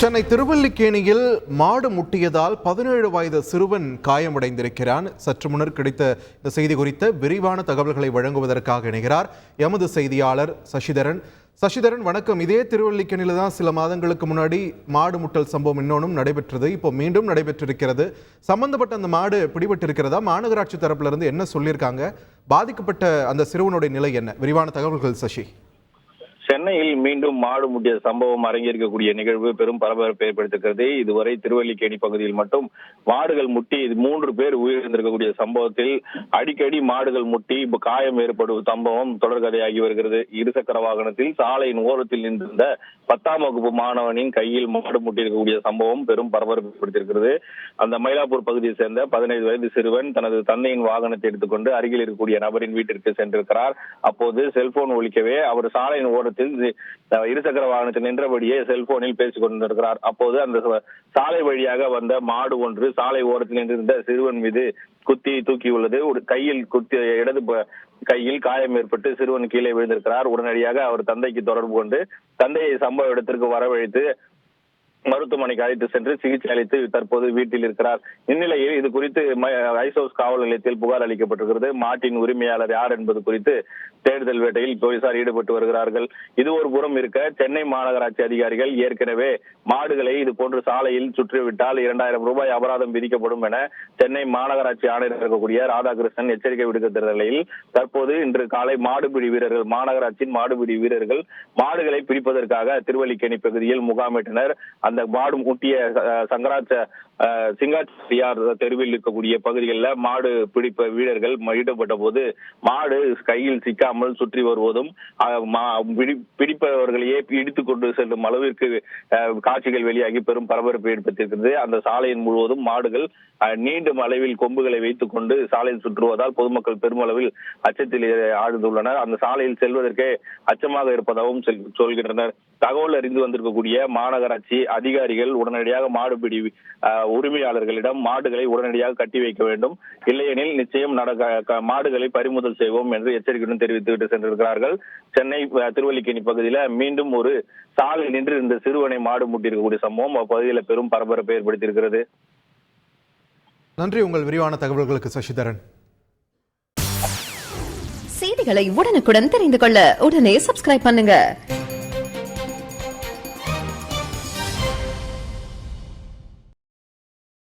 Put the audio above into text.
சென்னை திருவல்லிக்கேணியில் மாடு முட்டியதால் 17 வயது சிறுவன் காயமடைந்திருக்கிறான். சற்று முன்னர் கிடைத்த இந்த செய்தி குறித்த விரிவான தகவல்களை வழங்குவதற்காக இணைகிறார் எமது செய்தியாளர் சசிதரன். சசிதரன், வணக்கம். இதே திருவல்லிக்கேணியில் தான் சில மாதங்களுக்கு முன்னாடி மாடு முட்டல் சம்பவம் இன்னொன்றும் நடைபெற்றது. இப்போ மீண்டும் நடைபெற்றிருக்கிறது. சம்பந்தப்பட்ட அந்த மாடு பிடிபட்டிருக்கிறதா? மாநகராட்சி தரப்புல இருந்து என்ன சொல்லியிருக்காங்க? பாதிக்கப்பட்ட அந்த சிறுவனுடைய நிலை என்ன? விரிவான தகவல்கள் சசி. சென்னையில் மீண்டும் மாடு முட்டிய சம்பவம் அரங்கேற்கக்கூடிய நிகழ்வு பெரும் பரபரப்பை ஏற்படுத்திருக்கிறது. இதுவரை திருவல்லிக்கேணி பகுதியில் மட்டும் மாடுகள் முட்டி 3 பேர் உயிரிழந்திருக்கக்கூடிய சம்பவத்தில் அடிக்கடி மாடுகள் முட்டி காயம் ஏற்படும் சம்பவம் தொடர்கதையாகி வருகிறது. இருசக்கர வாகனத்தில் சாலையின் ஓரத்தில் நின்றிருந்த 10ஆம் வகுப்பு மாணவனின் கையில் மாடு முட்டியிருக்கக்கூடிய சம்பவம் பெரும் பரபரப்பை ஏற்படுத்தியிருக்கிறது. அந்த மயிலாப்பூர் பகுதியை சேர்ந்த 15 வயது சிறுவன் தனது தந்தையின் வாகனத்தை எடுத்துக்கொண்டு அருகில் இருக்கக்கூடிய நபரின் வீட்டிற்கு சென்றிருக்கிறார். அப்போது செல்போன் ஒலிக்கவே அவர் சாலையின் ஓரத்தில் இருசக்கர வாகனத்தில் நின்றபடியே செல்போனில் பேசிக் கொண்டிருக்கிறார். அப்போது அந்த சாலை வழியாக வந்த மாடு ஒன்று சாலை ஓரத்தில் நின்றிருந்த சிறுவன் மீது குத்தி தூக்கியுள்ளது. ஒரு கையில் குத்தி இடது கையில் காயம் ஏற்பட்டு சிறுவன் கீழே விழுந்திருக்கிறார். உடனடியாக அவர் தந்தைக்கு தொடர்பு கொண்டு தந்தையை சம்பவ இடத்திற்கு வரவழைத்து மருத்துவமனைக்கு அழைத்து சென்று சிகிச்சை அளித்து தற்போது வீட்டில் இருக்கிறார். இந்நிலையில் இது குறித்து ஐசோஸ் காவல் நிலையத்தில் புகார் அளிக்கப்பட்டிருக்கிறது. மாட்டின் உரிமையாளர் யார் என்பது குறித்து தேடுதல் வேட்டையில் போலீசார் ஈடுபட்டு வருகிறார்கள். இது ஒரு புறம் இருக்க, சென்னை மாநகராட்சி அதிகாரிகள் ஏற்கனவே மாடுகளை இது போன்று சாலையில் சுற்றிவிட்டால் 2000 ரூபாய் அபராதம் விதிக்கப்படும் என சென்னை மாநகராட்சி ஆணையர் இருக்கக்கூடிய ராதாகிருஷ்ணன் எச்சரிக்கை விடுத்த நிலையில் தற்போது இன்று காலை மாடுபிடி வீரர்கள், மாநகராட்சியின் மாடுபிடி வீரர்கள் மாடுகளை பிடிப்பதற்காக திருவல்லிக்கேணி பகுதியில் முகாமிட்டனர். அந்த மாடு முட்டிய சிங்காச்சியார் தெருவில் இருக்கக்கூடிய பகுதிகளில் மாடு பிடிப்ப வீரர்கள் ஈடுபட்ட போது மாடு கையில் சிக்காமல் சுற்றி வருவதும் பிடிப்பவர்களையே இடித்துக் கொண்டு செல்லும் அளவிற்கு காட்சிகள் வெளியாகி பெரும் பரபரப்பை ஏற்படுத்தியிருக்கிறது. அந்த சாலையின் முழுவதும் மாடுகள் நீண்டும் அளவில் கொம்புகளை வைத்துக் கொண்டு சாலையில் சுற்றுவதால் பொதுமக்கள் பெருமளவில் அச்சத்தில் ஆழ்ந்துள்ளனர். அந்த சாலையில் செல்வதற்கே அச்சமாக இருப்பதாகவும் சொல்கின்றனர். தகவல் அறிந்து வந்திருக்கக்கூடிய மாநகராட்சி அதிகாரிகள் உடனடியாக மாடுபிடி உரிமையாளர்களிடம் மாடுகளை உடனடியாக கட்டி வைக்க வேண்டும், இல்லையெனில் நிச்சயம் மாடுகளை பறிமுதல் செய்வோம் என்று எச்சரிக்கையுடன் தெரிவித்துவிட்டு சென்றிருக்கிறார்கள். சென்னை திருவல்லிக்கேணி பகுதியில மீண்டும் ஒரு சாலை நின்று இந்த சிறுவனை மாடு முட்டியிருக்கக்கூடிய சம்பவம் அப்பகுதியில் பெரும் பரபரப்பை ஏற்படுத்தியிருக்கிறது. நன்றி உங்கள் விரிவான தகவல்களுக்கு சசிதரன். செய்திகளை உடனுக்குடன் தெரிந்து கொள்ள உடனே சப்ஸ்கிரைப் பண்ணுங்க.